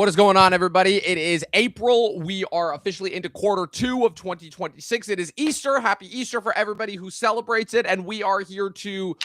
What is going on, everybody? It is April. We are officially into quarter 2 of 2026. It is Easter. Happy Easter for everybody who celebrates it. And we are here to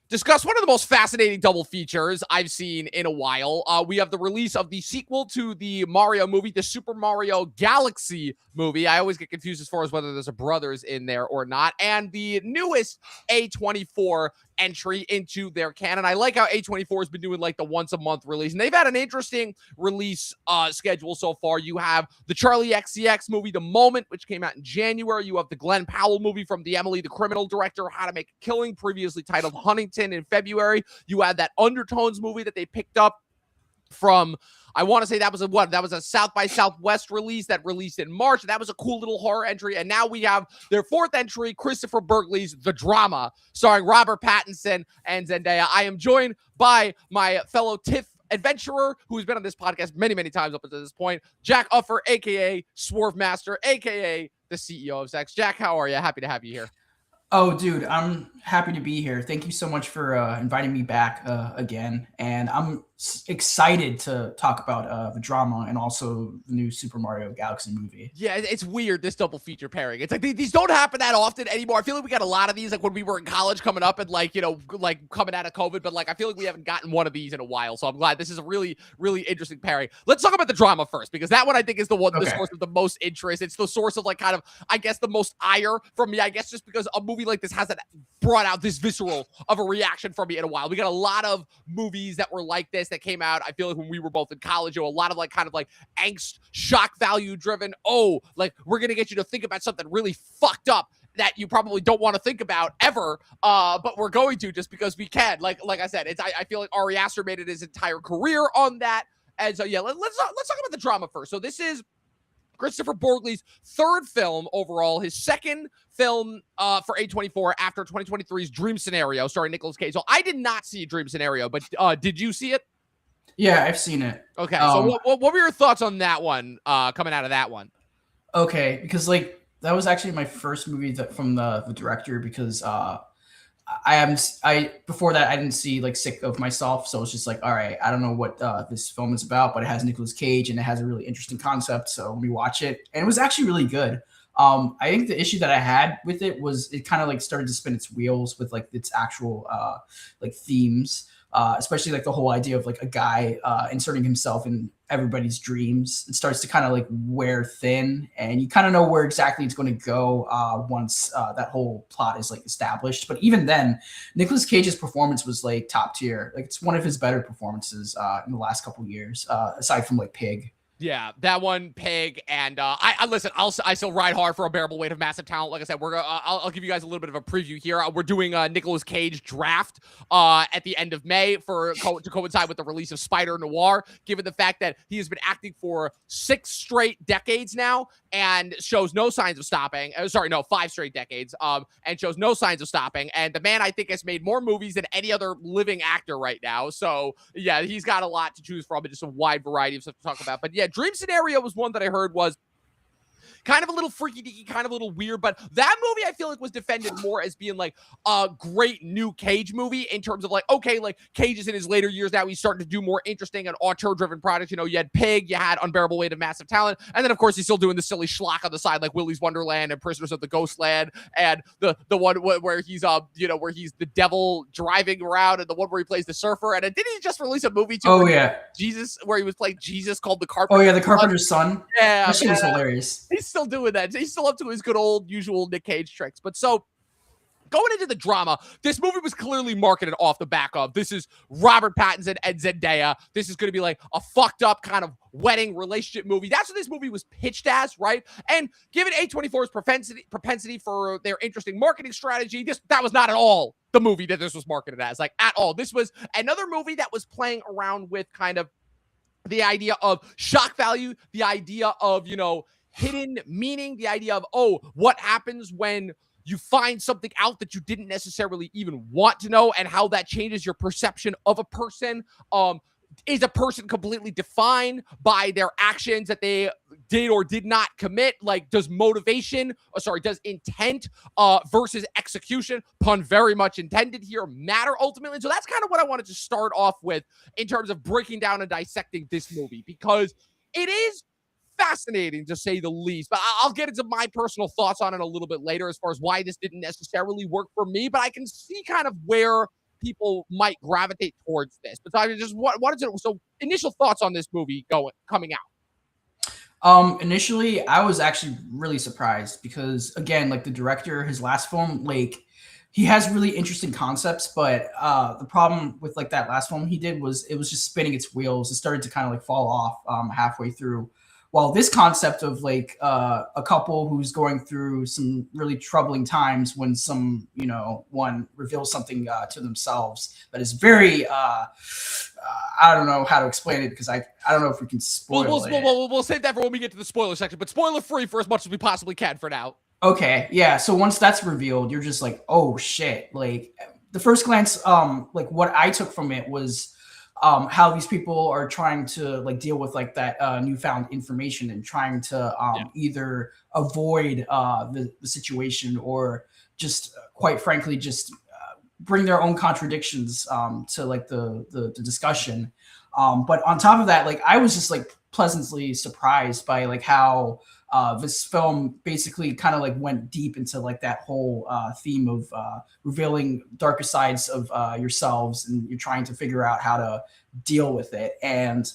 discuss one of the most fascinating double features I've seen in a while. We have the release of the sequel to the Mario movie, the Super Mario Galaxy movie. I always get confused as far as whether there's a Brothers in there or not. And the newest A24 entry into their canon. I like how A24 has been doing like the once a month release, and they've had an interesting release schedule so far. You have the Charlie XCX movie, The Moment, which came out in January. You have the Glenn Powell movie from the Emily the Criminal director, How to Make a Killing, previously titled Huntington, in February. You had that Undertones movie that they picked up from, I want to say that was a South by Southwest release that released in March. That was a cool little horror entry. And now we have their fourth entry, Christopher Berkeley's The Drama, starring Robert Pattinson and Zendaya. I am joined by my fellow TIFF adventurer who's been on this podcast many, many times up until this point, Jack Uffer, a.k.a. Swerve Master, a.k.a. the CEO of Sex. Jack, how are you? Happy to have you here. Oh, dude, I'm happy to be here. Thank you so much for inviting me back again. And I'm excited to talk about the drama and also the new Super Mario Galaxy movie. Yeah, it's weird, this double feature pairing. It's like these don't happen that often anymore. I feel like we got a lot of these like when we were in college coming up and like, you know, like coming out of COVID. But like I feel like we haven't gotten one of these in a while. So I'm glad this is a really, really interesting pairing. Let's talk about the drama first, because that one I think is the one, the source of the most interest. It's the source of like kind of, I guess, the most ire from me, I guess, just because a movie like this hasn't brought out this visceral of a reaction from me in a while. We got a lot of movies that were like this that came out, I feel like, when we were both in college. You know, a lot of like kind of like angst, shock value driven. Oh, like we're gonna get you to think about something really fucked up that you probably don't want to think about ever, but we're going to just because we can. Like I said, it's I feel like Ari Aster made it his entire career on that. And so yeah, let's talk about the drama first. So this is Christopher Berkeley's third film overall, his second film for A24 after 2023's Dream Scenario, starring Nicolas Cage. So I did not see Dream Scenario, but did you see it? Yeah, I've seen it. Okay, so what were your thoughts on that one, coming out of that one? Okay, because like that was actually my first movie from the director, because before that I didn't see like Sick of Myself, so it's just like, all right, I don't know what this film is about, but it has Nicolas Cage and it has a really interesting concept, so let me watch it. And it was actually really good. I think the issue that I had with it was it kind of like started to spin its wheels with like its actual like themes, especially like the whole idea of like a guy inserting himself in everybody's dreams. It starts to kind of like wear thin, and you kind of know where exactly it's going to go once that whole plot is like established. But even then, Nicolas Cage's performance was like top tier. Like it's one of his better performances in the last couple of years, aside from like Pig. Yeah, that one, Pig, and I listen. I still ride hard for Unbearable Weight of Massive Talent. Like I said, I'll give you guys a little bit of a preview here. We're doing Nicolas Cage draft at the end of May to coincide with the release of Spider Noir. Given the fact that he has been acting for 6 straight decades now and shows no signs of stopping. 5 straight decades. And shows no signs of stopping. And the man, I think, has made more movies than any other living actor right now. So yeah, he's got a lot to choose from and just a wide variety of stuff to talk about. But yeah, Dream Scenario was one that I heard was kind of a little freaky-deaky, kind of a little weird, but that movie I feel like was defended more as being like a great new Cage movie in terms of like, okay, like Cage is in his later years now. He's starting to do more interesting and auteur-driven products. You know, you had Pig, you had Unbearable Weight of Massive Talent, and then of course he's still doing the silly schlock on the side like Willy's Wonderland and Prisoners of the Ghostland, and the one where he's where he's the devil driving around, and the one where he plays the surfer. And didn't he just release a movie too? Oh yeah, Jesus, where he was playing Jesus called The Carpenter's. Oh yeah, The Carpenter's Son. Yeah, that shit was hilarious. He's still doing that. He's still up to his good old usual Nick Cage tricks. But so going into the drama, this movie was clearly marketed off the back of, this is Robert Pattinson and Zendaya. This is going to be like a fucked up kind of wedding relationship movie. That's what this movie was pitched as, right? And given A24's propensity for their interesting marketing strategy, that was not at all the movie that this was marketed as, like at all. This was another movie that was playing around with kind of the idea of shock value, the idea of, hidden meaning, the idea of, what happens when you find something out that you didn't necessarily even want to know, and how that changes your perception of a person. is a person completely defined by their actions that they did or did not commit? Like, does does intent versus execution, pun very much intended here, matter ultimately? So that's kind of what I wanted to start off with in terms of breaking down and dissecting this movie, because it is fascinating to say the least. But I'll get into my personal thoughts on it a little bit later as far as why this didn't necessarily work for me, but I can see kind of where people might gravitate towards this. But I just wanted to, so initial thoughts on this movie coming out. Initially, I was actually really surprised because, again, like the director, his last film, like he has really interesting concepts, but the problem with like that last film he did was it was just spinning its wheels. It started to kind of like fall off halfway through. While this concept of like a couple who's going through some really troubling times when one reveals something to themselves that is very I don't know how to explain it because I don't know if we can spoil it. We'll save that for when we get to the spoiler section, but spoiler free for as much as we possibly can for now. Okay, yeah. So once that's revealed, you're just like, oh shit. Like the first glance, like what I took from it was how these people are trying to like deal with like that newfound information and trying to either avoid the situation or just quite frankly just bring their own contradictions to like the discussion. But on top of that, like I was just like pleasantly surprised by like how this film basically kind of like went deep into like that whole theme of revealing darker sides of yourselves, and you're trying to figure out how to deal with it. And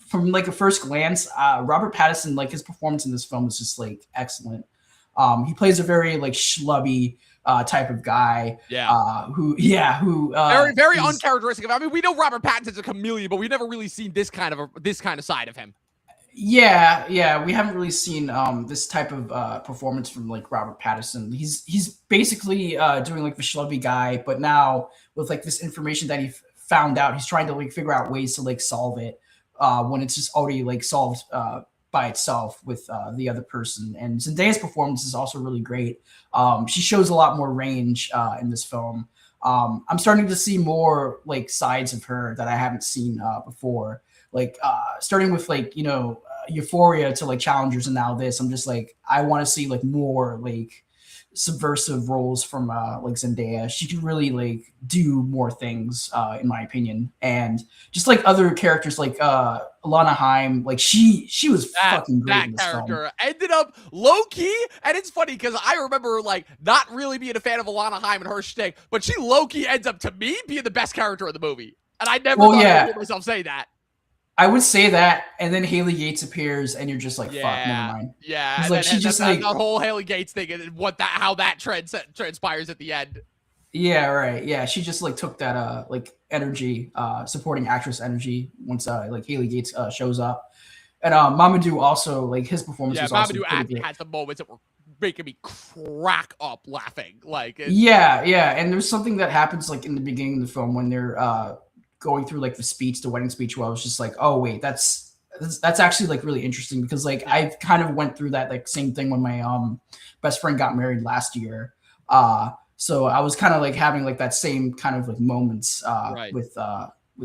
from like a first glance, Robert Pattinson, like his performance in this film is just like excellent. He plays a very like schlubby type of guy. Who very uncharacteristic. I mean, we know Robert Pattinson's a chameleon, but we've never really seen this kind of side of him. Yeah, we haven't really seen this type of performance from like Robert Pattinson. He's basically doing like the schlubby guy, but now with like this information that he found out, he's trying to like figure out ways to like solve it when it's just already like solved by itself with the other person. And Zendaya's performance is also really great. She shows a lot more range in this film. I'm starting to see more like sides of her that I haven't seen before. Like starting with like Euphoria to like Challengers, and now this, I'm just like I want to see like more like subversive roles from like Zendaya. She can really like do more things in my opinion, and just like other characters like Alana Haim, like she was fucking great in this character film. Ended up low key, and it's funny because I remember like not really being a fan of Alana Haim and her shtick, but she low key ends up to me being the best character of the movie, and I never thought I'd hear myself say that. I would say that, and then Haley Yates appears, and you're just like, fuck, never mind. Yeah, like she just like the whole Haley Yates thing and how that transpires at the end. Yeah, right. Yeah, she just like took that like energy, supporting actress energy once like Haley Yates shows up, and Mamadou also like his performance was also pretty good. Had some moments that were making me crack up laughing. Like yeah, and there's something that happens like in the beginning of the film when they're going through like the wedding speech, where I was just like, oh wait, that's actually like really interesting, because like I kind of went through that like same thing when my best friend got married last year. So I was kind of like having like that same kind of like moments with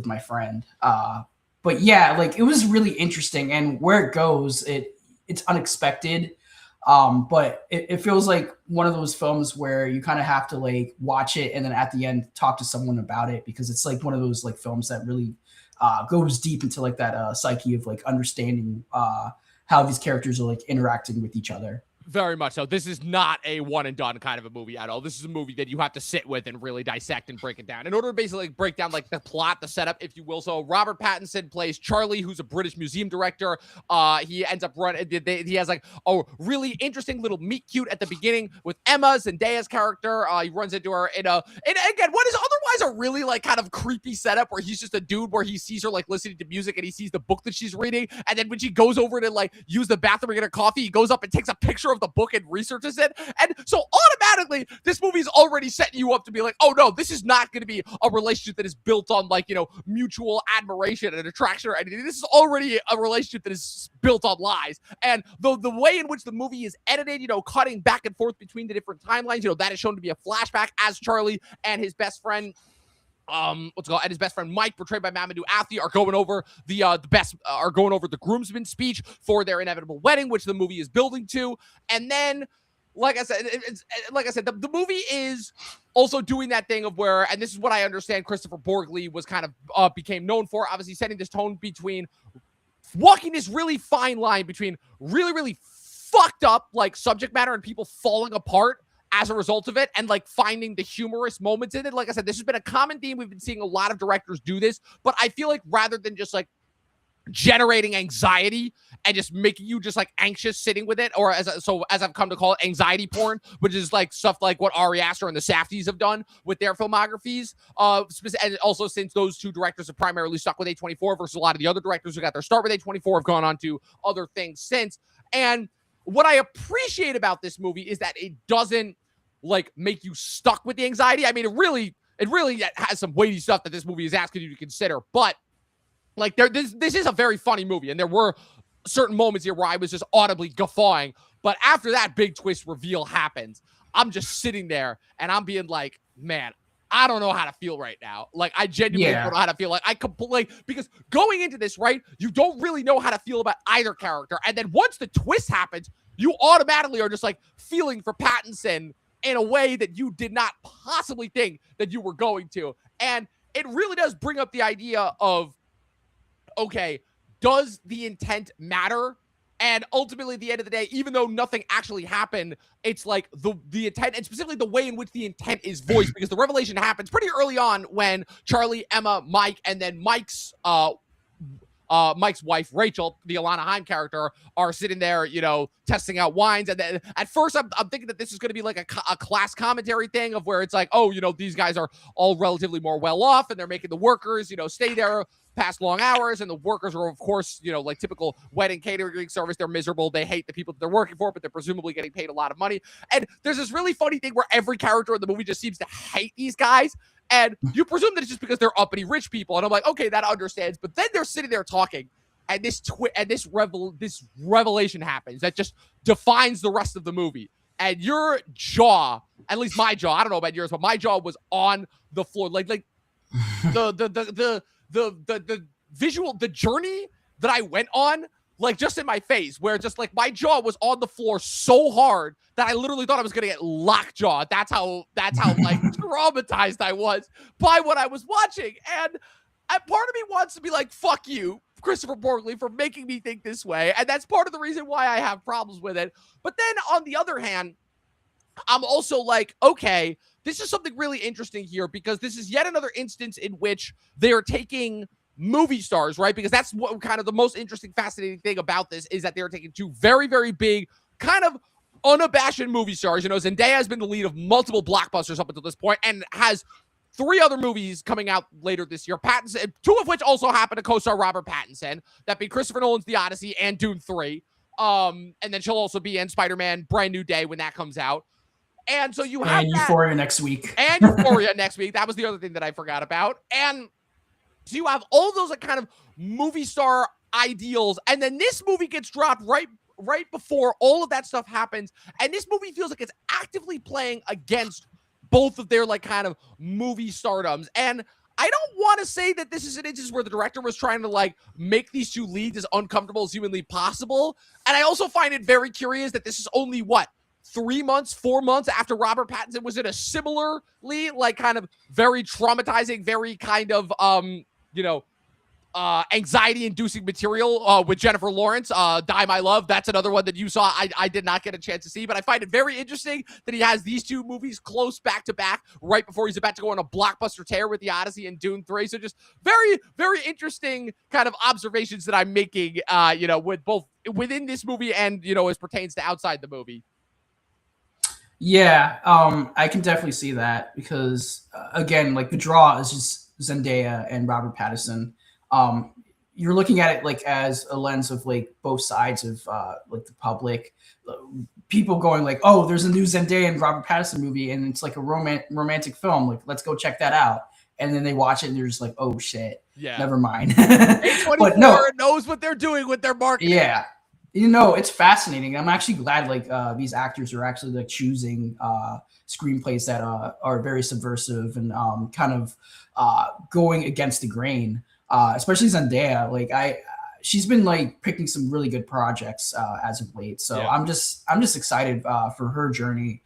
my friend. But yeah, like it was really interesting, and where it goes, it's unexpected. But it feels like one of those films where you kind of have to like watch it and then at the end talk to someone about it, because it's like one of those like films that really goes deep into like that psyche of like understanding how these characters are like interacting with each other. Very much so. This is not a one and done kind of a movie at all. This is a movie that you have to sit with and really dissect and break it down in order to basically break down like the plot, the setup, if you will. So Robert Pattinson plays Charlie, who's a British museum director. He ends up running. He has like a really interesting little meet cute at the beginning with Emma, Zendaya's character. He runs into her and again, what is otherwise a really like kind of creepy setup where he's just a dude where he sees her like listening to music and he sees the book that she's reading, and then when she goes over to like use the bathroom and get her coffee, he goes up and takes a picture of the book and researches it. And so automatically this movie's already setting you up to be like, oh no, this is not going to be a relationship that is built on like, mutual admiration and attraction or anything. This is already a relationship that is built on lies. And the way in which the movie is edited, cutting back and forth between the different timelines, that is shown to be a flashback as Charlie and his best friend what's it called, and his best friend Mike, portrayed by Mamadou Athie, are going over the groomsman speech for their inevitable wedding, which the movie is building to. And then, like I said, the movie is also doing that thing of where, and this is what I understand Christopher Borgli was kind of became known for, obviously setting this tone between walking this really fine line between really, really fucked up like subject matter and people falling apart as a result of it, and like finding the humorous moments in it. Like I said, this has been a common theme. We've been seeing a lot of directors do this, but I feel like rather than just like generating anxiety and just making you just like anxious sitting with it, or as I've come to call it, anxiety porn, which is like stuff like what Ari Aster and the Safdies have done with their filmographies. And also since those two directors have primarily stuck with A24 versus a lot of the other directors who got their start with A24 have gone on to other things since. And what I appreciate about this movie is that it doesn't like make you stuck with the anxiety. I mean, it really has some weighty stuff that this movie is asking you to consider, but like this is a very funny movie, and there were certain moments here where I was just audibly guffawing. But after that big twist reveal happens, I'm just sitting there and I'm being like, man, I don't know how to feel right now. Like, I genuinely don't know how to feel. Like, I completely, because going into this, right, you don't really know how to feel about either character. And then once the twist happens, you automatically are just like feeling for Pattinson in a way that you did not possibly think that you were going to. And it really does bring up the idea of, okay, does the intent matter? And ultimately, at the end of the day, even though nothing actually happened, it's like the intent, and specifically the way in which the intent is voiced, because the revelation happens pretty early on when Charlie, Emma, Mike, and then Mike's wife, Rachel, the Alana Haim character, are sitting there, you know, testing out wines. And then at first I'm thinking that this is going to be like a class commentary thing of where it's like, oh, you know, these guys are all relatively more well off and they're making the workers, you know, stay there past long hours, and the workers are, of course, you know, like typical wedding catering service. They're miserable. They hate the people that they're working for, but they're presumably getting paid a lot of money. And there's this really funny thing where every character in the movie just seems to hate these guys. And you presume that it's just because they're uppity rich people. And I'm like, okay, that understands. But then they're sitting there talking, and this revelation happens that just defines the rest of the movie. And your jaw, at least my jaw, I don't know about yours, but my jaw was on the floor. Like the visual, the journey that I went on, like just in my face, where just like my jaw was on the floor so hard that I literally thought I was gonna get lockjaw. That's how like traumatized I was by what I was watching. And part of me wants to be like, fuck you, Christopher Borgli, for making me think this way. And that's part of the reason why I have problems with it. But then on the other hand, I'm also like, okay, this is something really interesting here, because this is yet another instance in which they are taking movie stars, right? Because that's what kind of the most interesting, fascinating thing about this is that they're taking two very, very big, kind of unabashed movie stars. You know, Zendaya has been the lead of multiple blockbusters up until this point and has 3 other movies coming out later this year. Pattinson, 2 of which also happen to co-star Robert Pattinson. That being Christopher Nolan's The Odyssey and Dune 3. And then she'll also be in Spider-Man Brand New Day when that comes out. And so you have Euphoria next week. And Euphoria next week. That was the other thing that I forgot about. And so you have all those like kind of movie star ideals. And then this movie gets dropped right before all of that stuff happens. And this movie feels like it's actively playing against both of their like kind of movie stardoms. And I don't want to say that this is an instance where the director was trying to like make these two leads as uncomfortable as humanly possible. And I also find it very curious that this is only 4 months after Robert Pattinson was in a similarly like kind of very traumatizing, very kind of anxiety-inducing material with Jennifer Lawrence, Die My Love. That's another one that you saw. I did not get a chance to see, but I find it very interesting that he has these 2 movies close back to back right before he's about to go on a blockbuster tear with The Odyssey and Dune 3. So just very, very interesting kind of observations that I'm making, with both within this movie and, as pertains to outside the movie. Yeah, I can definitely see that because, again, like the draw is just Zendaya and Robert Pattinson. You're looking at it like as a lens of like both sides of like the public, people going like, oh, there's a new Zendaya and Robert Pattinson movie and it's like a romantic film. Like, let's go check that out. And then they watch it and they're just like, oh shit, never mind. A24 knows what they're doing with their marketing. Yeah. It's fascinating. I'm actually glad these actors are actually like choosing screenplays that are very subversive and kind of going against the grain. Especially Zendaya. She's been like picking some really good projects as of late. So Yeah. I'm just excited for her journey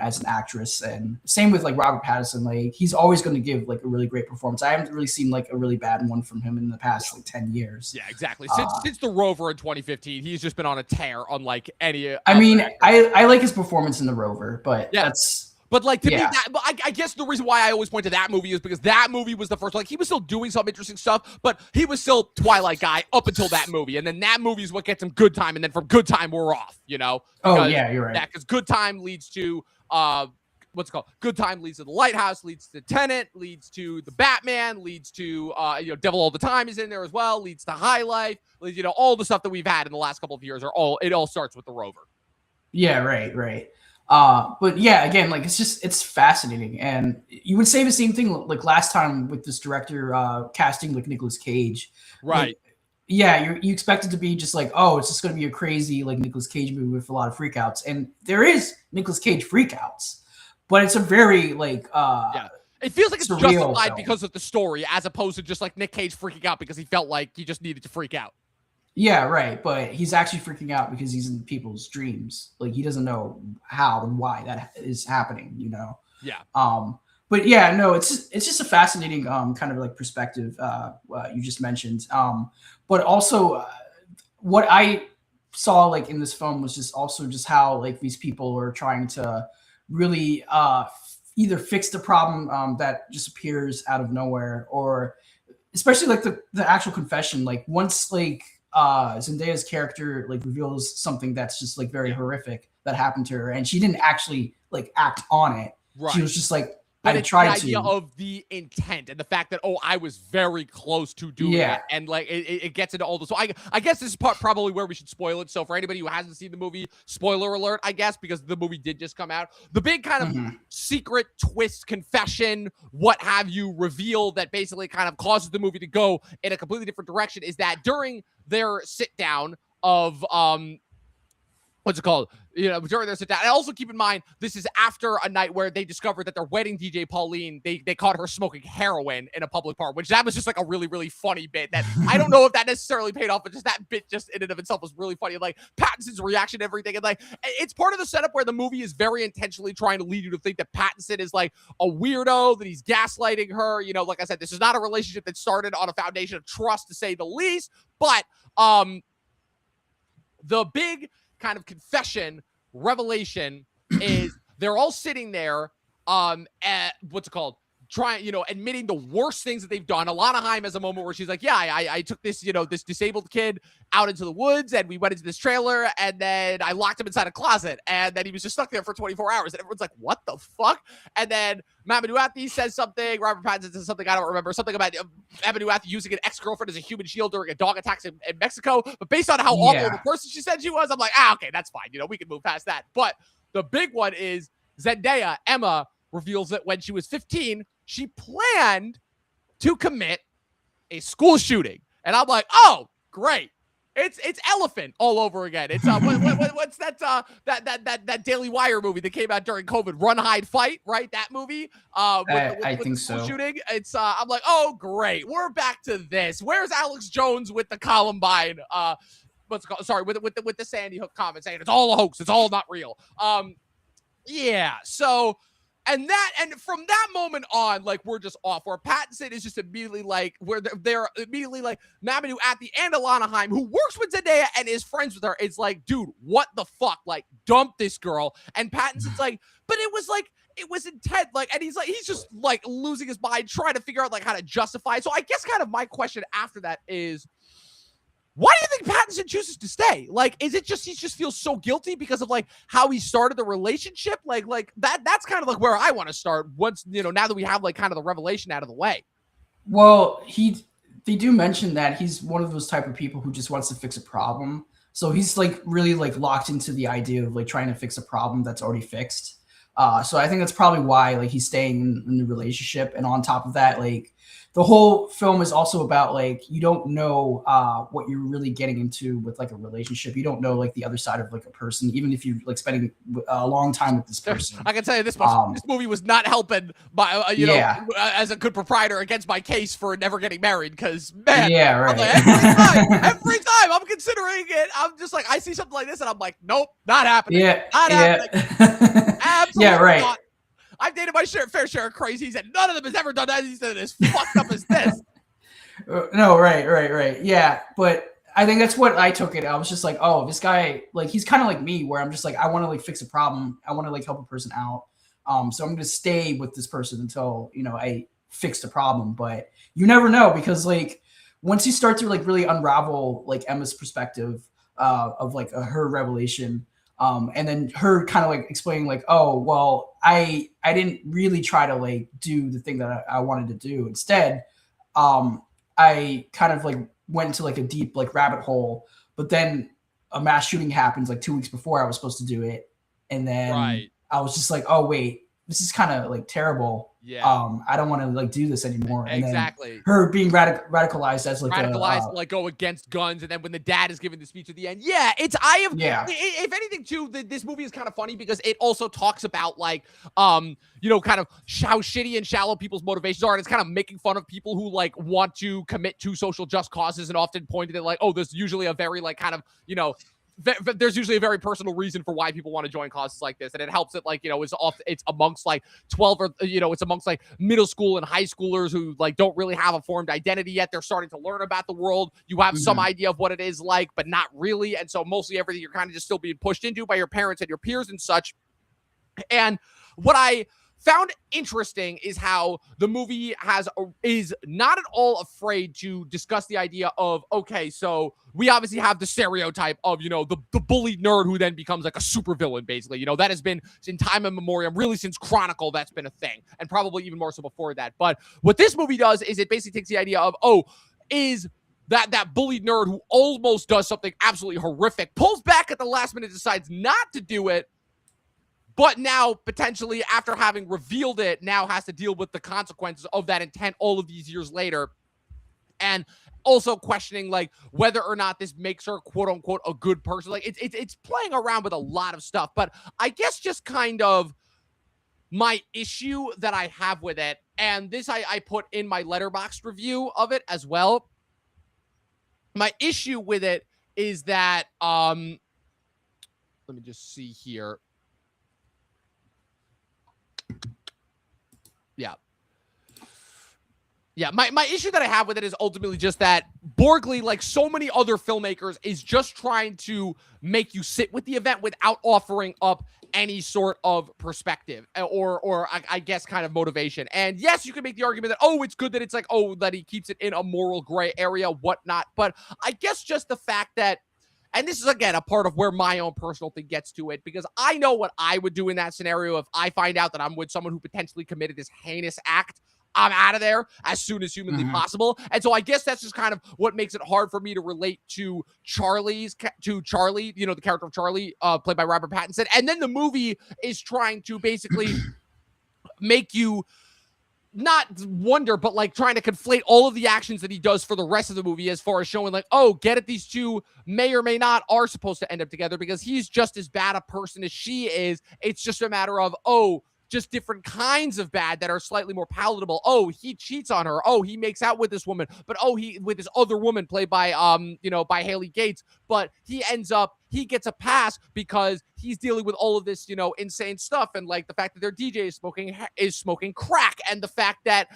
as an actress. And same with like Robert Pattinson. Like he's always going to give like a really great performance. I haven't really seen like a really bad one from him in the past like 10 years. Yeah, exactly. Since The Rover in 2015, he's just been on a tear unlike any. I mean, I like his performance in The Rover, but that's. But like to me, I guess the reason why I always point to that movie is because that movie was the first. Like he was still doing some interesting stuff, but he was still Twilight guy up until that movie, and then that movie is what gets him Good Time, and then from Good Time we're off. Because, oh yeah, you're right. Yeah, because Good Time leads to what's it called? Good Time leads to The Lighthouse, leads to Tenet, leads to The Batman, leads to Devil All the Time is in there as well, leads to High Life, leads, all the stuff that we've had in the last couple of years it all starts with The Rover. Yeah, right. But yeah, again, like it's fascinating, and you would say the same thing like last time with this director casting like Nicolas Cage, right? Like, yeah, you expect it to be just like, oh, it's just going to be a crazy like Nicolas Cage movie with a lot of freakouts, and there is Nicolas Cage freakouts, but it's a very like it feels like it's justified film. because of the story, as opposed to just like Nick Cage freaking out because he felt like he just needed to freak out. Yeah, right. But he's actually freaking out because he's in people's dreams. Like he doesn't know how and why that is happening, Yeah. But yeah, no, it's just a fascinating kind of like perspective you just mentioned. But also what I saw like in this film was just also just how like these people are trying to really either fix the problem that just appears out of nowhere, or especially like the actual confession. Like once like Zendaya's character like reveals something that's just like very horrific that happened to her, and she didn't actually like act on it. Right. She was just like, but it's the idea of the intent and the fact that, I was very close to doing it. And like, it gets into all this. So I guess this is probably where we should spoil it. So for anybody who hasn't seen the movie, spoiler alert, I guess, because the movie did just come out. The big kind of secret twist, confession, what have you, reveal that basically kind of causes the movie to go in a completely different direction is that during their sit down of, what's it called? During their sit down. And also keep in mind, this is after a night where they discovered that their wedding DJ, Pauline, they caught her smoking heroin in a public park, which that was just like a really, really funny bit that I don't know if that necessarily paid off, but just that bit just in and of itself was really funny. Like Pattinson's reaction to everything. And like, it's part of the setup where the movie is very intentionally trying to lead you to think that Pattinson is like a weirdo, that he's gaslighting her. Like I said, this is not a relationship that started on a foundation of trust, to say the least. But the big kind of confession revelation is they're all sitting there at what's it called, trying, admitting the worst things that they've done. Alana Haim has a moment where she's like, I took this, this disabled kid out into the woods, and we went into this trailer, and then I locked him inside a closet, and then he was just stuck there for 24 hours. And everyone's like, what the fuck? And then Mamadou Athie says something, Robert Pattinson says something, I don't remember, something about Mamadou Athie using an ex-girlfriend as a human shield during a dog attacks in Mexico. But based on how awful the person she said she was, I'm like, okay, that's fine. We can move past that. But the big one is Zendaya, Emma, reveals that when she was 15, she planned to commit a school shooting. And I'm like, oh, great. It's Elephant all over again. It's what's that Daily Wire movie that came out during COVID? Run, Hide, Fight, right? That movie. I think so. Shooting. It's I'm like, oh great, we're back to this. Where's Alex Jones with the Columbine? With the Sandy Hook comment saying it's all a hoax, it's all not real. Yeah. So. And from that moment on, like, we're just off. Where Pattinson is just immediately like, where they're immediately like, Mamadou Athie and Alana Haim, who works with Zendaya and is friends with her, is like, dude, what the fuck? Like, dump this girl. And Pattinson's like, but it was intent. Like, and he's just like losing his mind, trying to figure out like how to justify it. So I guess kind of my question after that is, why do you think Pattinson chooses to stay? Like, is it just he just feels so guilty because of like how he started the relationship? Like that's kind of like where I want to start once, now that we have like kind of the revelation out of the way. Well, they do mention that he's one of those type of people who just wants to fix a problem. So he's like really like locked into the idea of like trying to fix a problem that's already fixed. So I think that's probably why like he's staying in the relationship. And on top of that, like the whole film is also about like you don't know what you're really getting into with like a relationship. You don't know like the other side of like a person, even if you're like spending a long time with this person. I can tell you this much: this movie was not helping my, as a good proprietor against my case for never getting married. Because man, yeah, right. I'm like, every time I'm considering it, I'm just like, I see something like this, and I'm like, nope, not happening. Yeah, not happening. Absolutely yeah, right. not. I've dated my fair share of crazies, and none of them has ever done anything as fucked up as this. No, right. Yeah, but I think that's what I took it. I was just like, oh, this guy, like, he's kind of like me, where I'm just like, I want to like fix a problem. I want to like help a person out. So I'm going to stay with this person until, I fix the problem. But you never know, because like once you start to like really unravel like Emma's perspective of like her revelation. And then her kind of like explaining like, oh, well, I didn't really try to like do the thing that I wanted to do. Instead, I kind of like went into like a deep like rabbit hole, but then a mass shooting happens like 2 weeks before I was supposed to do it. And then I was just like, oh, wait, this is kind of like terrible. Yeah. I don't want to like do this anymore. And exactly. Then her being radicalized as like like go against guns, and then when the dad is giving the speech at the end, if anything too, this movie is kind of funny because it also talks about like kind of how shitty and shallow people's motivations are, and it's kind of making fun of people who like want to commit to social just causes, and often pointed at like, oh, there's usually a very like kind of there's usually a very personal reason for why people want to join causes like this, and it helps it like it's amongst like 12 or it's amongst like middle school and high schoolers who like don't really have a formed identity yet. They're starting to learn about the world. You have some idea of what it is like, but not really, and so mostly everything you're kind of just still being pushed into by your parents and your peers and such. And what I found interesting is how the movie is not at all afraid to discuss the idea of, okay, so we obviously have the stereotype of, the bullied nerd who then becomes like a supervillain, basically. That has been in time immemorial, really since Chronicle, that's been a thing, and probably even more so before that. But what this movie does is it basically takes the idea of, is that bullied nerd who almost does something absolutely horrific, pulls back at the last minute, decides not to do it, but now, potentially, after having revealed it, now has to deal with the consequences of that intent all of these years later. And also questioning, like, whether or not this makes her, quote-unquote, a good person. Like, it's playing around with a lot of stuff. But I guess just kind of my issue that I have with it, and this I put in my Letterboxd review of it as well. My issue with it is that, let me just see here. Yeah, my issue that I have with it is ultimately just that Borgley, like so many other filmmakers, is just trying to make you sit with the event without offering up any sort of perspective or I guess kind of motivation. And yes, you can make the argument that, it's good that it's like, that he keeps it in a moral gray area, whatnot. But I guess just the fact that, and this is, again, a part of where my own personal thing gets to it, because I know what I would do in that scenario if I find out that I'm with someone who potentially committed this heinous act. I'm out of there as soon as humanly possible. And so I guess that's just kind of what makes it hard for me to relate to Charlie, the character of Charlie, played by Robert Pattinson. And then the movie is trying to basically make you not wonder, but like trying to conflate all of the actions that he does for the rest of the movie, as far as showing like, get it, these two may or may not are supposed to end up together because he's just as bad a person as she is. It's just a matter of, just different kinds of bad that are slightly more palatable. He cheats on her. He makes out with this woman, but he with this other woman played by by Haley Gates, but he gets a pass because he's dealing with all of this, insane stuff, and like the fact that their DJ is smoking crack, and the fact that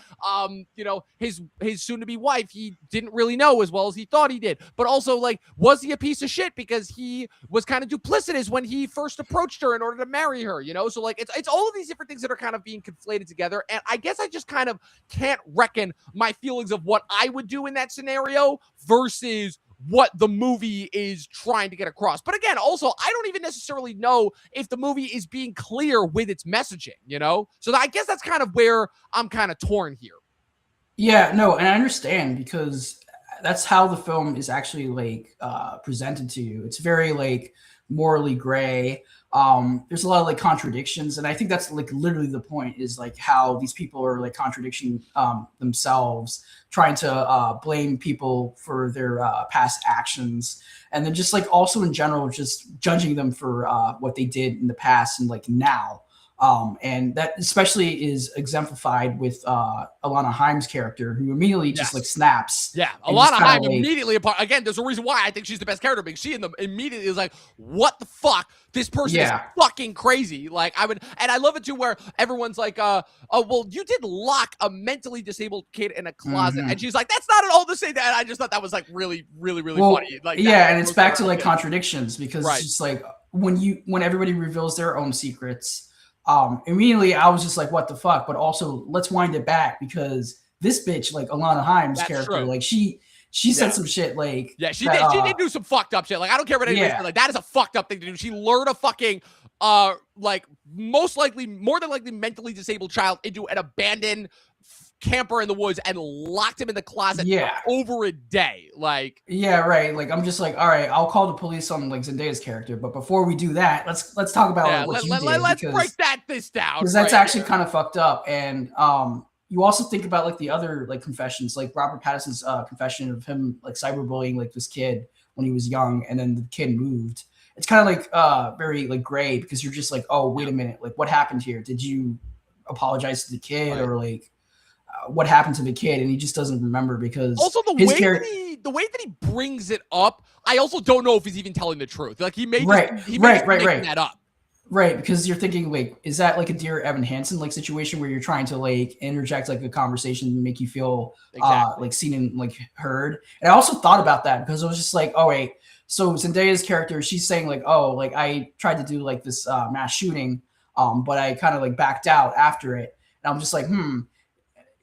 his soon-to-be wife he didn't really know as well as he thought he did, but also like, was he a piece of shit because he was kind of duplicitous when he first approached her in order to marry her, so like it's all of these different things that are kind of being conflated together, and I guess I just kind of can't reckon my feelings of what I would do in that scenario versus what the movie is trying to get across. But again, also, I don't even necessarily know if the movie is being clear with its messaging, So I guess that's kind of where I'm kind of torn here. Yeah, no, and I understand because that's how the film is actually like presented to you. It's very like morally gray. there's a lot of like contradictions, and I think that's like literally the point, is like how these people are like contradicting themselves, trying to blame people for their past actions, and then just like also in general just judging them for what they did in the past and like now. And that especially is exemplified with Alana Haim's character, who immediately just like snaps. Yeah, and Alana just kinda, Haim like, immediately apart. Again, there's a reason why I think she's the best character, because she immediately is like, "What the fuck? This person is fucking crazy." Like, and I love it too, where everyone's like, "Oh, well, you did lock a mentally disabled kid in a closet," and she's like, "That's not at all the same." And I just thought that was like really, really, really funny. Like, yeah, and it's back to like contradictions, because Right. it's just like when everybody reveals their own secrets. Immediately I was just like, what the fuck? But also, let's wind it back, because this bitch, like Alana Haim's character, like she said some shit like, she did do some fucked up shit. Like, I don't care what anybody says, like, that is a fucked up thing to do. She lured a fucking like more than likely mentally disabled child into an abandoned camper in the woods and locked him in the closet for over a day. Like, right. Like, I'm just like, all right, I'll call the police on like Zendaya's character, but before we do that, let's talk about like, what you did. Let's break this down, because that's actually kind of fucked up. And you also think about like the other like confessions, like Robert Pattinson's confession of him like cyberbullying like this kid when he was young, and then the kid moved. It's kind of like very like gray, because you're just like, oh, wait a minute, like what happened here? Did you apologize to the kid, or like what happened to the kid? And he just doesn't remember, because also the way that he brings it up, I also don't know if he's even telling the truth. Like, he may just be making that up. Right, because you're thinking, like, is that like a Dear Evan Hansen like situation where you're trying to like interject like a conversation and make you feel like seen and like heard? And I also thought about that, because I was just like, oh wait, so Zendaya's character, she's saying like, oh, like I tried to do like this mass shooting, but I kind of like backed out after it. And I'm just like,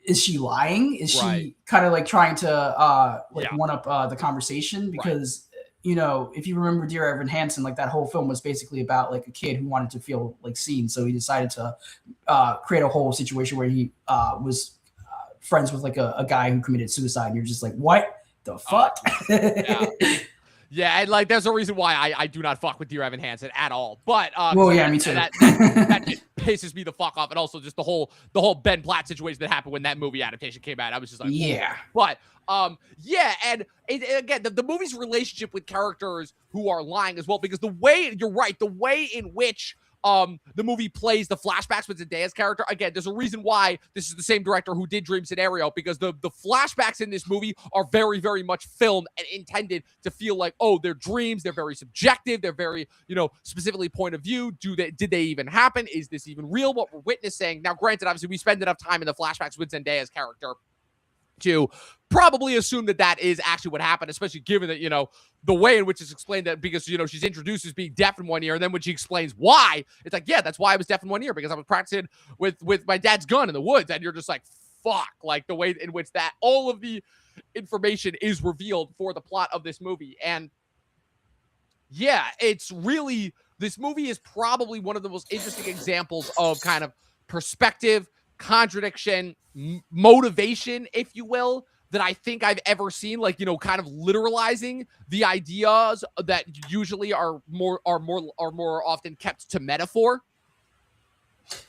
is she lying? Is she kind of like trying to one up the conversation? Because you know, if you remember Dear Evan Hansen, like that whole film was basically about like a kid who wanted to feel like seen, so he decided to create a whole situation where he was friends with like a guy who committed suicide. And you're just like, what the fuck? Yeah, and like there's a reason why I do not fuck with Dear Evan Hansen at all. But me too. That just pisses me the fuck off, and also just the whole Ben Platt situation that happened when that movie adaptation came out. I was just like, but and again, the movie's relationship with characters who are lying as well, because the way in which the movie plays the flashbacks with Zendaya's character. Again, there's a reason why this is the same director who did Dream Scenario, because the flashbacks in this movie are very, very much filmed and intended to feel like, oh, they're dreams. They're very subjective. They're very, specifically point of view. Did they even happen? Is this even real, what we're witnessing? Now, granted, obviously, we spend enough time in the flashbacks with Zendaya's character to probably assume that is actually what happened, especially given that, the way in which it's explained, that because, she's introduced as being deaf in one ear, and then when she explains why, it's like, yeah, that's why I was deaf in one ear, because I was practicing with my dad's gun in the woods. And you're just like, fuck, like the way in which that all of the information is revealed for the plot of this movie. And yeah, it's really, this movie is probably one of the most interesting examples of kind of perspective, contradiction, motivation, if you will, that I think I've ever seen. Like, kind of literalizing the ideas that usually are more often kept to metaphor.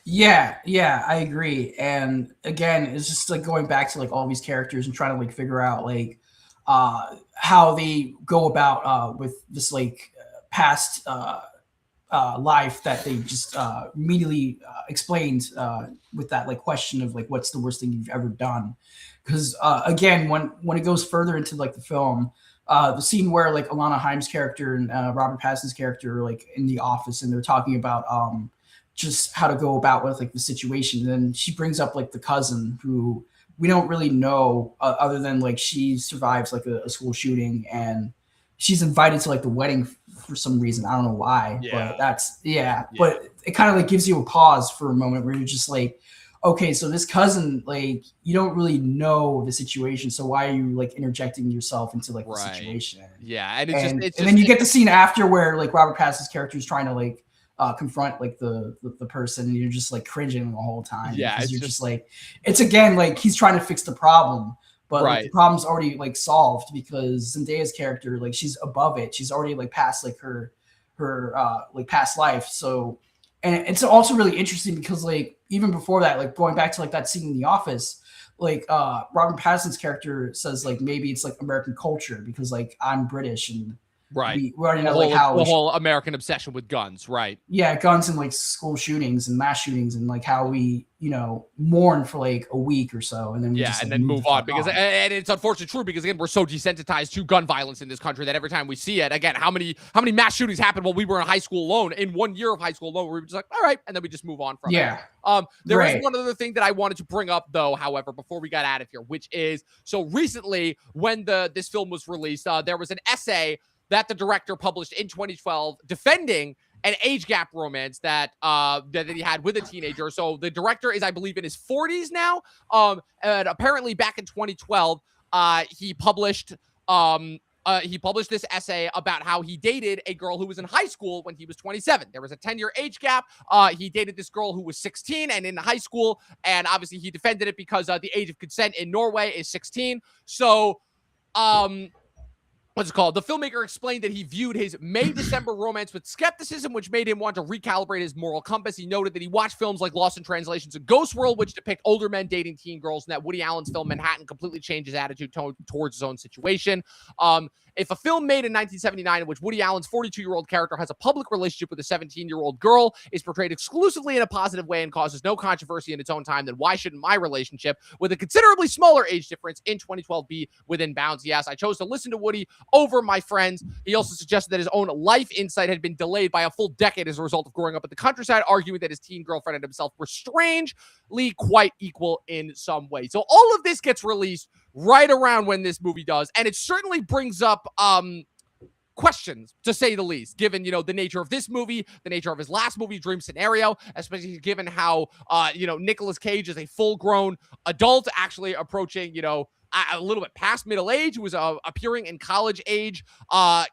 Yeah, I agree. And again, it's just like going back to like all these characters and trying to like figure out like how they go about with this like past life that they just immediately explained with that like question of like, what's the worst thing you've ever done? Because again, when it goes further into like the film, the scene where like Alana Haim's character and Robert Pattinson's character are like in the office, and they're talking about just how to go about with like the situation. And then she brings up like the cousin, who we don't really know other than like she survives like a school shooting, and she's invited to like the wedding for some reason. I don't know why, but that's but it kind of like gives you a pause for a moment where you're just like, okay, so this cousin, like, you don't really know the situation, so why are you like interjecting yourself into like the situation? Yeah, and then you get the scene after where like Robert Pattinson's character is trying to like confront like the person, and you're just like cringing the whole time. Yeah, you're just like, it's again like he's trying to fix the problem, but like, the problem's already like solved, because Zendaya's character, like, she's above it. She's already like past like her her like past life. So, and it's also really interesting because like even before that, like going back to like that scene in The Office, like Robert Pattinson's character says like maybe it's like American culture because like I'm British and Right. we already know like how the whole American obsession with guns, right? Yeah, guns and like school shootings and mass shootings and like how we, you know, mourn for like a week or so and then we just and like, then move on because on. and it's unfortunately true because again we're so desensitized to gun violence in this country that every time we see it, again, how many mass shootings happened while we were in high school alone? In 1 year of high school alone, we were just like, all right, and then we just move on from it. There is one other thing that I wanted to bring up though, however, before we got out of here, which is so recently when this film was released, there was an essay that the director published in 2012 defending an age gap romance that he had with a teenager. So the director is, I believe, in his 40s now. And apparently back in 2012, he published this essay about how he dated a girl who was in high school when he was 27. There was a 10-year age gap. He dated this girl who was 16 and in high school. And obviously he defended it because the age of consent in Norway is 16. So, what's it called? The filmmaker explained that he viewed his May-December romance with skepticism, which made him want to recalibrate his moral compass. He noted that he watched films like Lost in Translations and Ghost World, which depict older men dating teen girls, and that Woody Allen's film Manhattan completely changed his attitude towards his own situation. If a film made in 1979 in which Woody Allen's 42-year-old character has a public relationship with a 17-year-old girl, is portrayed exclusively in a positive way and causes no controversy in its own time, then why shouldn't my relationship with a considerably smaller age difference in 2012 be within bounds? Yes, I chose to listen to Woody over my friends. He also suggested that his own life insight had been delayed by a full decade as a result of growing up in the countryside, arguing that his teen girlfriend and himself were strangely quite equal in some way. So all of this gets released right around when this movie does, and it certainly brings up questions, to say the least, given, you know, the nature of this movie, the nature of his last movie, Dream Scenario, especially given how, Nicolas Cage is a full-grown adult, actually approaching, a little bit past middle age, who was appearing in college age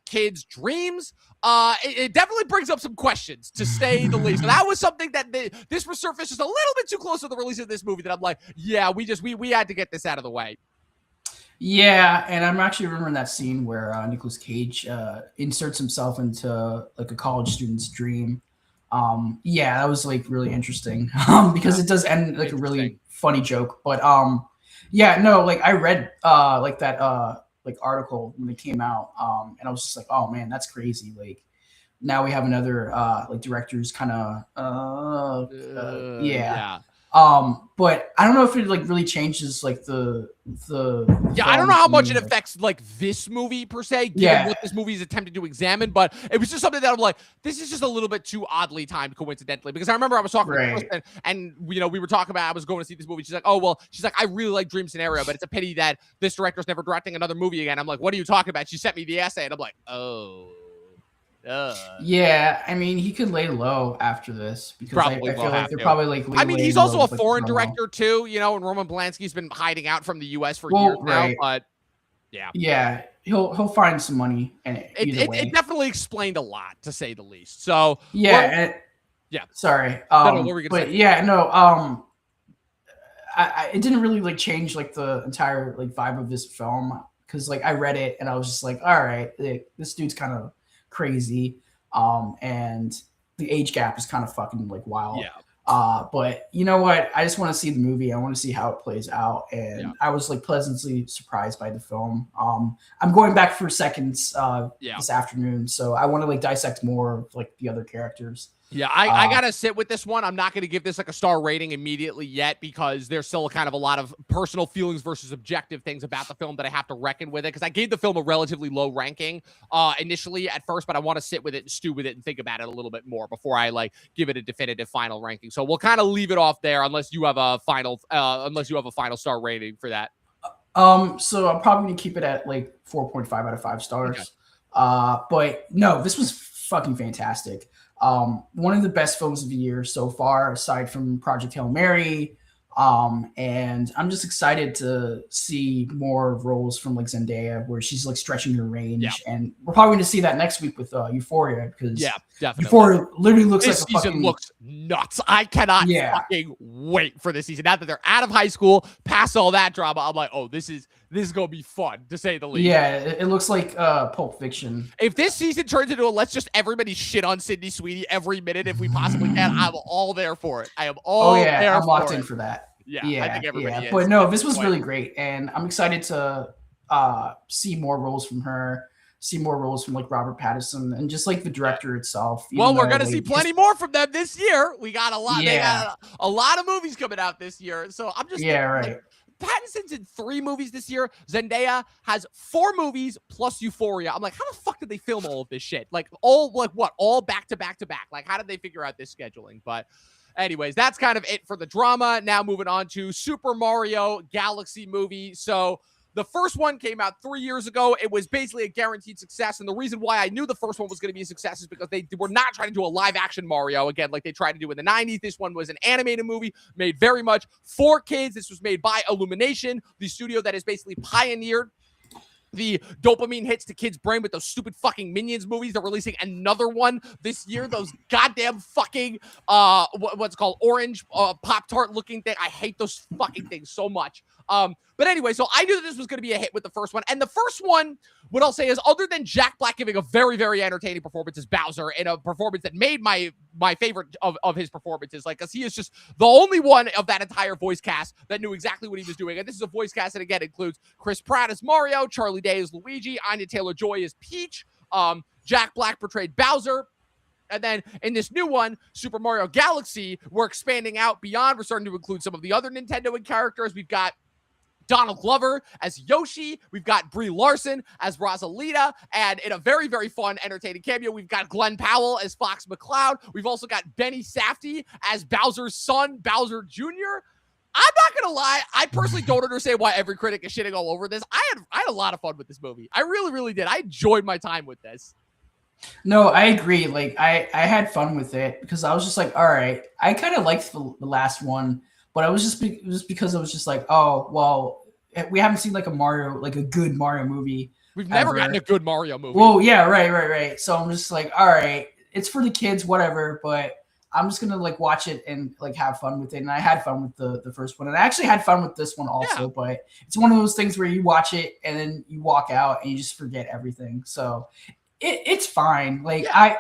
kids' dreams. It definitely brings up some questions, to say the least. So that was something that this resurfaced just a little bit too close to the release of this movie that I'm like, yeah, we had to get this out of the way. Yeah, and I'm actually remembering that scene where Nicolas Cage inserts himself into like a college student's dream. Yeah, that was like really interesting because it does end like a really funny joke. But yeah, no, like I read like that like article when it came out, and I was just like, oh man, that's crazy. Like now we have another like director's kind of yeah. But I don't know if it like really changes like the I don't know how much it affects like this movie per se, given what this movie is attempting to examine, but it was just something that I'm like, this is just a little bit too oddly timed coincidentally, because I remember I was talking to Kristen and we were talking about, I was going to see this movie. She's like, oh, well, I really like Dream Scenario, but it's a pity that this director's never directing another movie again. I'm like, what are you talking about? She sent me the essay and I'm like, oh. Yeah, I mean, he could lay low after this because I feel like they're probably like. I mean, he's also a foreign director too, and Roman Polanski's been hiding out from the U.S. for years now. But yeah, he'll find some money, and it definitely explained a lot, to say the least. So sorry, but it didn't really like change like the entire like vibe of this film because like I read it and I was just like, all right, like, this dude's kind of crazy, and the age gap is kind of fucking like wild. But you know what? I just want to see the movie. I want to see how it plays out, and I was like pleasantly surprised by the film. I'm going back for seconds this afternoon, so I want to like dissect more of like the other characters. Yeah, I gotta sit with this one. I'm not gonna give this like a star rating immediately yet because there's still kind of a lot of personal feelings versus objective things about the film that I have to reckon with it. Because I gave the film a relatively low ranking initially at first, but I want to sit with it and stew with it and think about it a little bit more before I like give it a definitive final ranking. So we'll kind of leave it off there unless you have a final star rating for that. So I'm probably gonna keep it at like 4.5 out of 5 stars. Okay. But no, this was fucking fantastic. One of the best films of the year so far, aside from Project Hail Mary. And I'm just excited to see more roles from like Zendaya where she's like stretching her range. And we're probably going to see that next week with Euphoria because definitely. Euphoria literally looks this like season fucking looks nuts. I cannot fucking wait for this season. Now that they're out of high school, past all that drama, I'm like, oh, this is this is gonna be fun, to say the least. Yeah, it looks like Pulp Fiction. If this season turns into a let's just everybody shit on Sydney Sweeney every minute if we possibly can, I'm all there for it. I am all there I'm locked for in it. for that. Yeah, I think everybody is. But no, this was really great, and I'm excited to see more roles from her, see more roles from like Robert Pattinson, and just like the director itself. Well, we're gonna see plenty more from them this year. We got a lot. Yeah. They got a lot of movies coming out this year, so I'm just thinking, right. Like, Pattinson's in 3 movies this year. Zendaya has 4 movies plus Euphoria. I'm like, how the fuck did they film all of this shit? Like all back to back to back? Like, how did they figure out this scheduling? But anyways, that's kind of it for the drama. Now moving on to Super Mario Galaxy movie. So the first one came out 3 years ago. It was basically a guaranteed success. And the reason why I knew the first one was going to be a success is because they were not trying to do a live action Mario again, like they tried to do in the 90s. This one was an animated movie made very much for kids. This was made by Illumination, the studio that has basically pioneered the dopamine hits to kids' brain with those stupid fucking Minions movies. They're releasing another one this year. Those goddamn fucking what's called orange Pop-Tart looking thing. I hate those fucking things so much. But anyway, so I knew that this was going to be a hit with the first one. And the first one, what I'll say is, other than Jack Black giving a very, very entertaining performance as Bowser, in a performance that made my favorite of his performances, like, because he is just the only one of that entire voice cast that knew exactly what he was doing. And this is a voice cast that, again, includes Chris Pratt as Mario, Charlie Day as Luigi, Anya Taylor-Joy as Peach, Jack Black portrayed Bowser. And then in this new one, Super Mario Galaxy, we're expanding out beyond. We're starting to include some of the other Nintendo characters. We've got Donald Glover as Yoshi. We've got Brie Larson as Rosalita. And in a very, very fun, entertaining cameo, we've got Glenn Powell as Fox McCloud. We've also got Benny Safdie as Bowser's son, Bowser Jr. I'm not going to lie. I personally don't understand why every critic is shitting all over this. I had a lot of fun with this movie. I really, really did. I enjoyed my time with this. No, I agree. Like, I had fun with it because I was just like, all right. I kind of liked the last one, but I was just because I was just like, oh, well, we haven't seen like a good Mario movie. We've never gotten a good Mario movie. Well, yeah, right. So I'm just like, all right, it's for the kids, whatever, but I'm just gonna like watch it and like have fun with it. And I had fun with the first one, and I actually had fun with this one also. Yeah. But it's one of those things where you watch it and then you walk out and you just forget everything. So it's fine. Like yeah.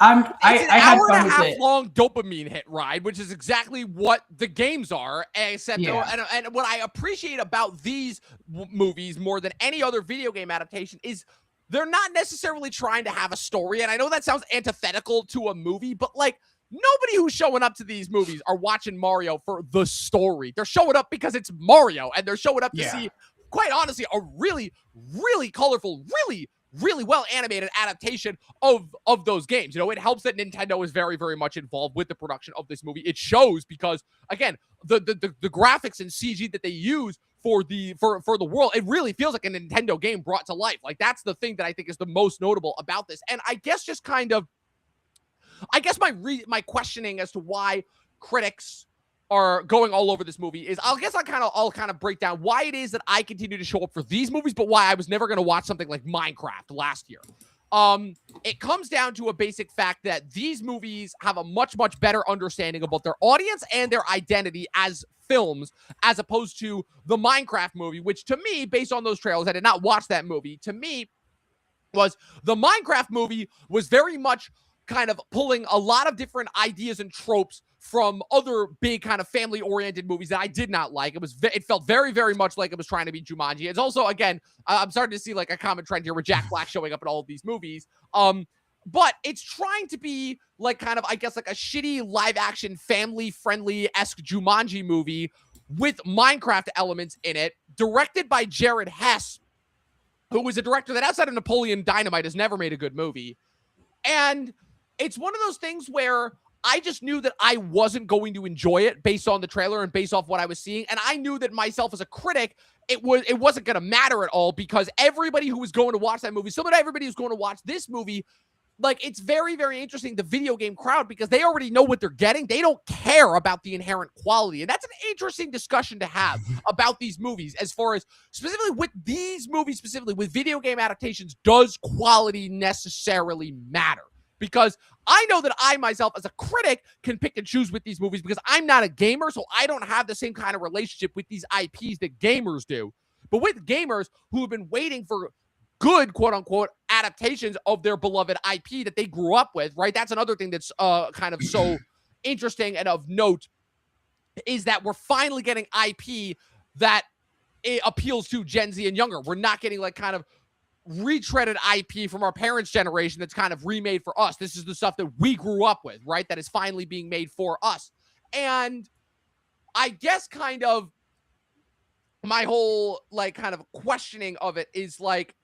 I had fun with it. It's an hour and a half long dopamine hit ride, which is exactly what the games are. Except, and what I appreciate about these movies more than any other video game adaptation is they're not necessarily trying to have a story. And I know that sounds antithetical to a movie, but like nobody who's showing up to these movies are watching Mario for the story. They're showing up because it's Mario, and they're showing up to see, quite honestly, a really, really colorful, really well animated adaptation of those games. You know, it helps that Nintendo is very, very much involved with the production of this movie. It shows because, again, the graphics and CG that they use for the world, it really feels like a Nintendo game brought to life. Like, that's the thing that I think is the most notable about this. And I guess just kind of, my questioning as to why critics are going all over this movie is, I'll kind of break down why it is that I continue to show up for these movies, but why I was never going to watch something like Minecraft last year. It comes down to a basic fact that these movies have a much, much better understanding of both their audience and their identity as films, as opposed to the Minecraft movie, which to me, based on those trailers, I did not watch that movie. To me, was the Minecraft movie was very much kind of pulling a lot of different ideas and tropes from other big kind of family-oriented movies that I did not like. It felt very, very much like it was trying to be Jumanji. It's also, again, I'm starting to see like a common trend here with Jack Black showing up in all of these movies. But it's trying to be like kind of, I guess, like a shitty live-action, family-friendly-esque Jumanji movie with Minecraft elements in it, directed by Jared Hess, who was a director that outside of Napoleon Dynamite has never made a good movie. And it's one of those things where I just knew that I wasn't going to enjoy it based on the trailer and based off what I was seeing. And I knew that myself as a critic, it wasn't going to matter at all, because everybody who was going to watch that movie, so that everybody who's going to watch this movie, like, it's very, very interesting, the video game crowd, because they already know what they're getting. They don't care about the inherent quality. And that's an interesting discussion to have about these movies, as far as specifically with these movies, specifically with video game adaptations, does quality necessarily matter? Because I know that I myself as a critic can pick and choose with these movies, because I'm not a gamer, so I don't have the same kind of relationship with these IPs that gamers do. but with gamers who have been waiting for good, quote unquote, adaptations of their beloved IP that they grew up with, right? That's another thing that's kind of so interesting and of note, is that we're finally getting IP that it appeals to Gen Z and younger. We're not getting like kind of retreaded IP from our parents' generation that's kind of remade for us. This is the stuff that we grew up with, right? That is finally being made for us. And I guess kind of my whole like kind of questioning of it is like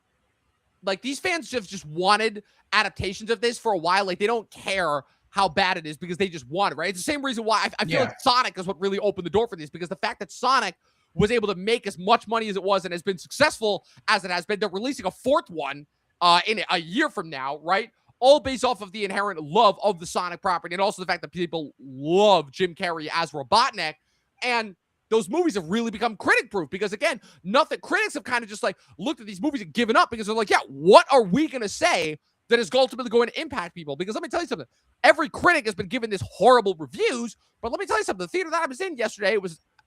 these fans have just wanted adaptations of this for a while. Like they don't care how bad it is because they just want it, right? It's the same reason why I feel like Sonic is what really opened the door for this, because the fact that Sonic was able to make as much money as it was and has been successful as it has been, they're releasing a fourth one in a year from now, right? All based off of the inherent love of the Sonic property and also the fact that people love Jim Carrey as Robotnik. And those movies have really become critic proof because, again, critics have kind of just like looked at these movies and given up because they're like, yeah, what are we going to say that is ultimately going to impact people? Because let me tell you something. Every critic has been given this horrible reviews, but let me tell you something. The theater that I was in yesterday,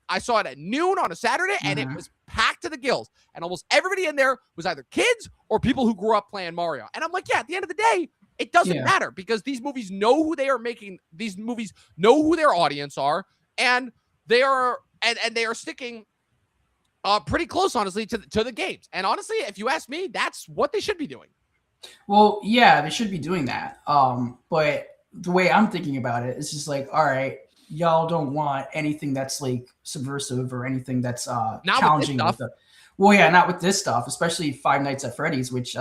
I saw it at noon on a Saturday, and it was packed to the gills. And almost everybody in there was either kids or people who grew up playing Mario. And I'm like, yeah, at the end of the day, it doesn't matter because these movies know who they are making. These movies know who their audience are, and they are they are sticking pretty close, honestly, to the games. And honestly, if you ask me, that's what they should be doing. Well, yeah, they should be doing that. But the way I'm thinking about it is just like, all right, y'all don't want anything that's like subversive or anything that's challenging with the. Well, yeah, not with this stuff, especially Five Nights at Freddy's, which we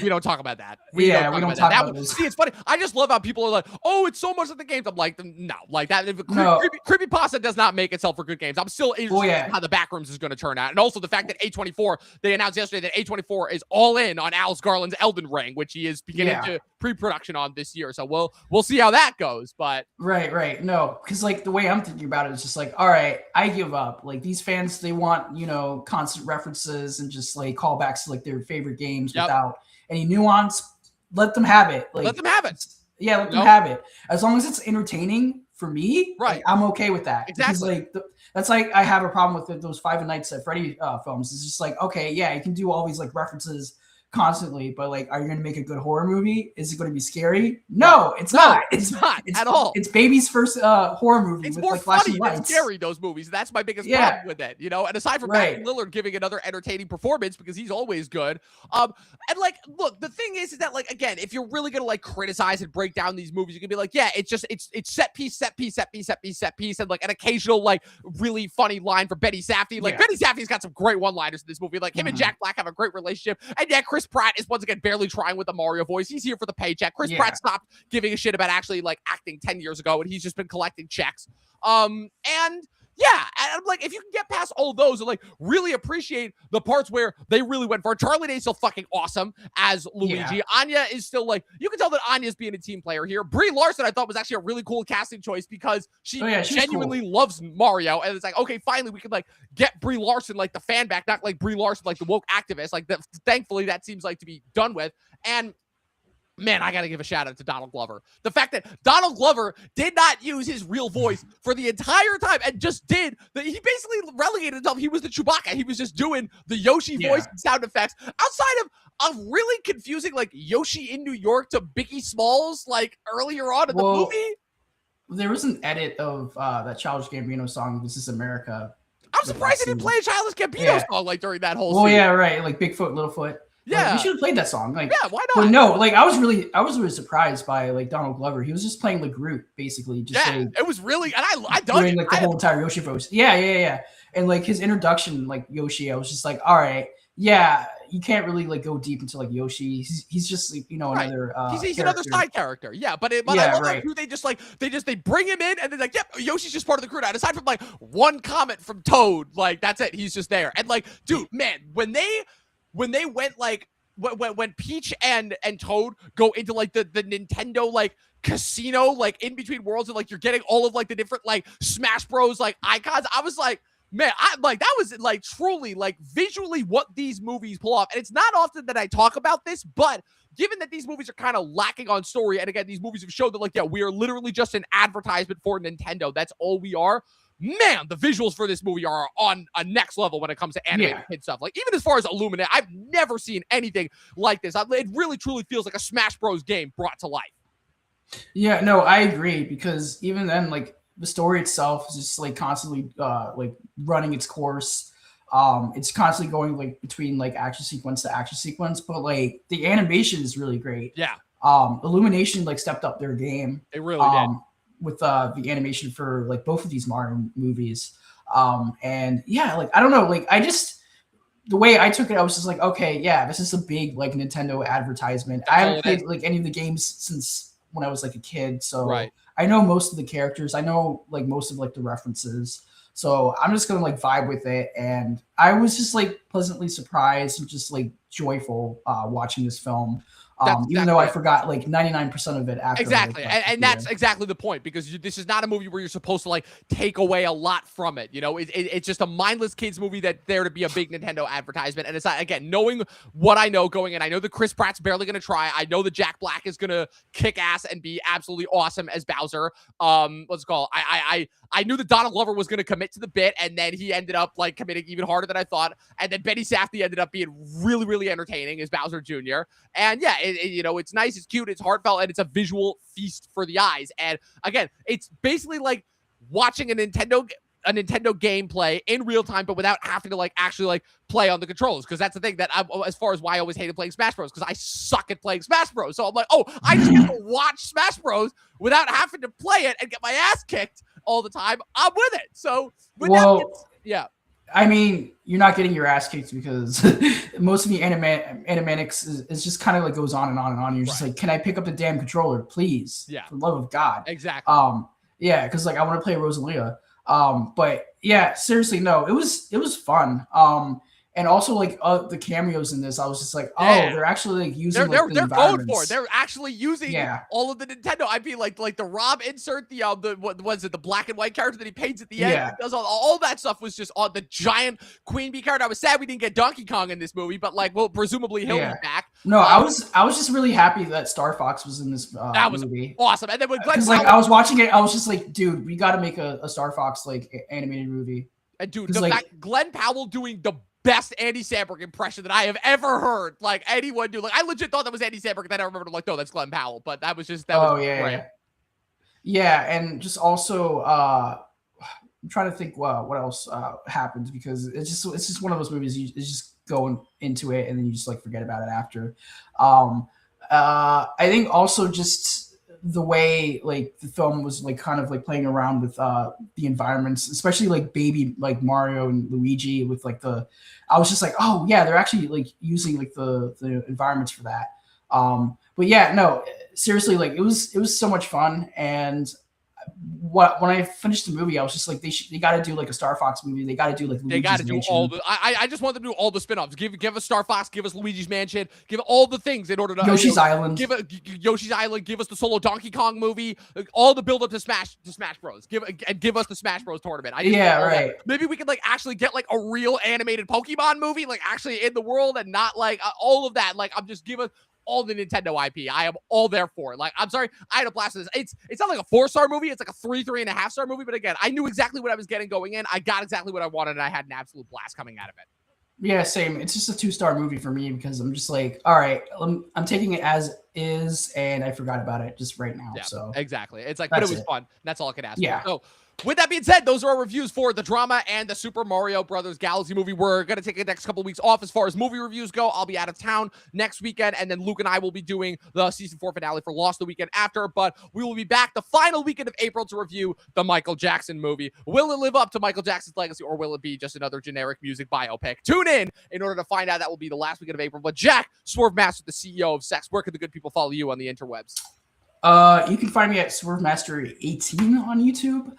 don't talk about that. We don't talk about this. See, it's funny. I just love how people are like, "Oh, it's so much of the games." I'm like, no, like that. Creepypasta does not make itself for good games. I'm still interested in how the Backrooms is going to turn out, and also the fact that A24, they announced yesterday that A24 is all in on Alice Garland's Elden Ring, which he is beginning to pre-production on this year. So we'll see how that goes. But right, no, because like the way I'm thinking about it is just like, all right, I give up. Like these fans, they want, you know, constant references and just like callbacks to like their favorite games without any nuance. Let them have it. Like, let them have it. Yeah, let them have it. As long as it's entertaining for me, right? Like, I'm okay with that. Exactly. Because, like that's like I have a problem with those Five Nights at Freddy films. It's just like, okay, yeah, you can do all these like references constantly, but like, are you going to make a good horror movie? Is it going to be scary? No, it's not. It's not at all. It's baby's first horror movie. It's with more like flashing funny than lights. scary, those movies. That's my biggest problem with it, you know. And aside from Matthew Lillard giving another entertaining performance because he's always good, and like, look, the thing is that like, again, if you're really gonna like criticize and break down these movies, you can be like, yeah, it's set piece, and like an occasional like really funny line for Betty Safdie. Like Betty Safdie's got some great one-liners in this movie. Like him and Jack Black have a great relationship, and yeah, Chris Pratt is once again barely trying with the Mario voice. He's here for the paycheck. Chris Pratt stopped giving a shit about actually like acting 10 years ago, and he's just been collecting checks. And yeah, and I'm like, if you can get past all those and like really appreciate the parts where they really went for it. Charlie Day's still fucking awesome as Luigi. Anya is still like, you can tell that Anya's being a team player here. Brie Larson, I thought, was actually a really cool casting choice because she genuinely loves Mario. And it's like, okay, finally we can like get Brie Larson like the fan back, not like Brie Larson like the woke activist. Like thankfully that seems like to be done with. And man, I got to give a shout out to Donald Glover. The fact that Donald Glover did not use his real voice for the entire time and just he basically relegated himself. He was the Chewbacca. He was just doing the Yoshi voice and sound effects outside of really confusing like Yoshi in New York to Biggie Smalls like earlier on in the movie. There was an edit of that Childish Gambino song, This Is America. I'm surprised he didn't play a Childish Gambino song like during that whole scene. Well, yeah, right. Like Bigfoot, Littlefoot. Yeah, like, we should have played that song. Like, yeah, why not? But no, like I was really surprised by like Donald Glover. He was just playing like Groot, basically. Just like, it was really, and I dug it. Like the whole entire Yoshi voice. Yeah. And like his introduction, like Yoshi, I was just like, all right, yeah, you can't really like go deep into like Yoshi. He's just like, you know, another. He's another side character. Yeah, but I love how they bring him in and they're like, yep, Yoshi's just part of the crew now. And aside from like one comment from Toad, like that's it. He's just there. And like, dude, man, when they went like when Peach and Toad go into like the Nintendo like casino like in between worlds and like you're getting all of like the different like Smash Bros like icons, I was like, man, that was like truly like visually what these movies pull off. And it's not often that I talk about this, but given that these movies are kind of lacking on story, and again, these movies have showed that like, yeah, we are literally just an advertisement for Nintendo. That's all we are. man, the visuals for this movie are on a next level when it comes to animated kid stuff. Like, even as far as Illuminate, I've never seen anything like this. It really truly feels like a Smash Bros. Game brought to life. Yeah, no, I agree, because even then, like, the story itself is just like constantly like running its course. It's constantly going like between like action sequence to action sequence, but like the animation is really great. Yeah. Illumination like stepped up their game. They really did. With the animation for like both of these Mario movies. And yeah, like, I don't know, like, the way I took it, I was just like, okay, yeah, this is a big like Nintendo advertisement. I haven't played like any of the games since when I was like a kid, so I know most of the characters. I know like most of like the references. So I'm just gonna like vibe with it, and I was just like pleasantly surprised and just like joyful watching this film. Even though I forgot like 99% of it after. Exactly. Like, and that's exactly the point, because this is not a movie where you're supposed to like take away a lot from it. You know, it's just a mindless kids movie that's there to be a big Nintendo advertisement. And it's not, again, knowing what I know going in, I know that Chris Pratt's barely going to try. I know that Jack Black is going to kick ass and be absolutely awesome as Bowser. What's it called? I knew that Donald Glover was going to commit to the bit, and then he ended up like committing even harder than I thought. And then Betty Safdie ended up being really, really entertaining as Bowser Jr. And yeah, you know, it's nice, it's cute, it's heartfelt, and it's a visual feast for the eyes. And again, it's basically like watching a Nintendo gameplay in real time, but without having to like actually like play on the controllers. Because that's the thing that as far as why I always hated playing Smash Bros, because I suck at playing Smash Bros. So I'm like, oh, I just get to watch Smash Bros without having to play it and get my ass kicked all the time. I'm with it. So with yeah. I mean, you're not getting your ass kicked, because most of the animatics is just kind of like goes on and on and on. You're just like, can I pick up the damn controller, please? Yeah. For the love of God. Exactly. Yeah, because like I want to play Rosalia. But yeah, seriously, no, it was fun. And also like the cameos in this, I was just like, oh, they're actually like using they're going for it. They're actually using all of the Nintendo. I'd be like the Rob insert, the what was it, the black and white character that he paints at the end. He does all that stuff was just on the giant Queen Bee card. I was sad we didn't get Donkey Kong in this movie, but like, well, presumably he'll be back. No, I was just really happy that Star Fox was in this that was movie. Awesome. And then when Glenn like I was watching it, I was just like, dude, we got to make a Star Fox like animated movie. And dude, the fact Glenn Powell doing the best Andy Samberg impression that I have ever heard, like anyone do. Like, I legit thought that was Andy Samberg, and then I remembered, like, no, that's Glenn Powell. But that was just yeah. And just also I'm trying to think what else happens, because it's just one of those movies it's just going into it and then you just like forget about it after. I think also just the way like the film was like kind of like playing around with the environments, especially like baby like Mario and Luigi with like I was just like, oh yeah, they're actually like using like the environments for that. But yeah, no, seriously, like it was so much fun. And when I finished the movie, I was just like, they got to do like a Star Fox movie. They got to do like Luigi's they got to do Mansion. all the. I just want them to do all the spinoffs. Give us Star Fox. Give us Luigi's Mansion. Give all the things in order to Yoshi's Island. Give Yoshi's Island. Give us the solo Donkey Kong movie. All the build up to Smash Bros. Give us the Smash Bros tournament. Right. Maybe we could like actually get like a real animated Pokemon movie, like actually in the world, and not like all of that. Like I'm just give us all the Nintendo IP. I am all there for it. Like, I'm sorry, I had a blast with this. It's not like a 4-star movie. It's like a 3.5 star movie. But again, I knew exactly what I was getting going in. I got exactly what I wanted, and I had an absolute blast coming out of it. Yeah, same. It's just a 2-star movie for me, because I'm just like, all right, I'm taking it as is, and I forgot about it just right now. Yeah, so exactly. It's like, but it was fun. That's all I could ask for. So, with that being said, those are our reviews for the drama and the Super Mario Brothers Galaxy movie. We're going to take the next couple of weeks off as far as movie reviews go. I'll be out of town next weekend, and then Luke and I will be doing the season 4 finale for Lost the weekend after, but we will be back the final weekend of April to review the Michael Jackson movie. Will it live up to Michael Jackson's legacy, or will it be just another generic music biopic? Tune in order to find out. That will be the last weekend of April. But Jack, Swerve Master, the CEO of Sex, where can the good people follow you on the interwebs? You can find me at SwerveMaster18 on YouTube.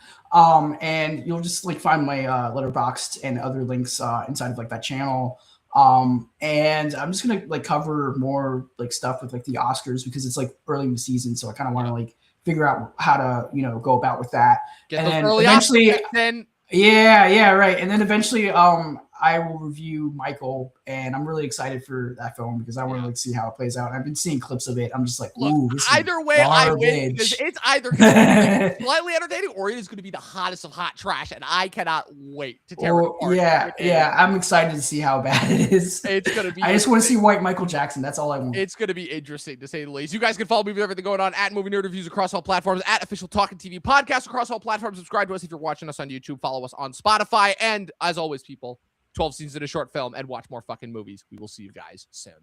And you'll just like find my Letterboxd and other links inside of like that channel. And I'm just gonna like cover more like stuff with like the Oscars, because it's like early in the season, so I kind of want to like figure out how to go about with that. Get and those then early eventually, then. Yeah, right. And then eventually, I will review Michael, and I'm really excited for that film because I want to like see how it plays out. And I've been seeing clips of it. I'm just like, ooh, Look, this either is way, I win because garbage. it's either going to be slightly entertaining or it is going to be the hottest of hot trash, and I cannot wait to tear it Oh apart. yeah. I'm excited to see how bad it is. It's going to be. I just want to see white Michael Jackson. That's all I want. It's going to be interesting to say the least. You guys can follow me with everything going on at Movie Nerd Reviews across all platforms, at Official Talking TV Podcast across all platforms. Subscribe to us if you're watching us on YouTube. Follow us on Spotify, and as always, people, 12 scenes in a short film, and watch more fucking movies. We will see you guys soon.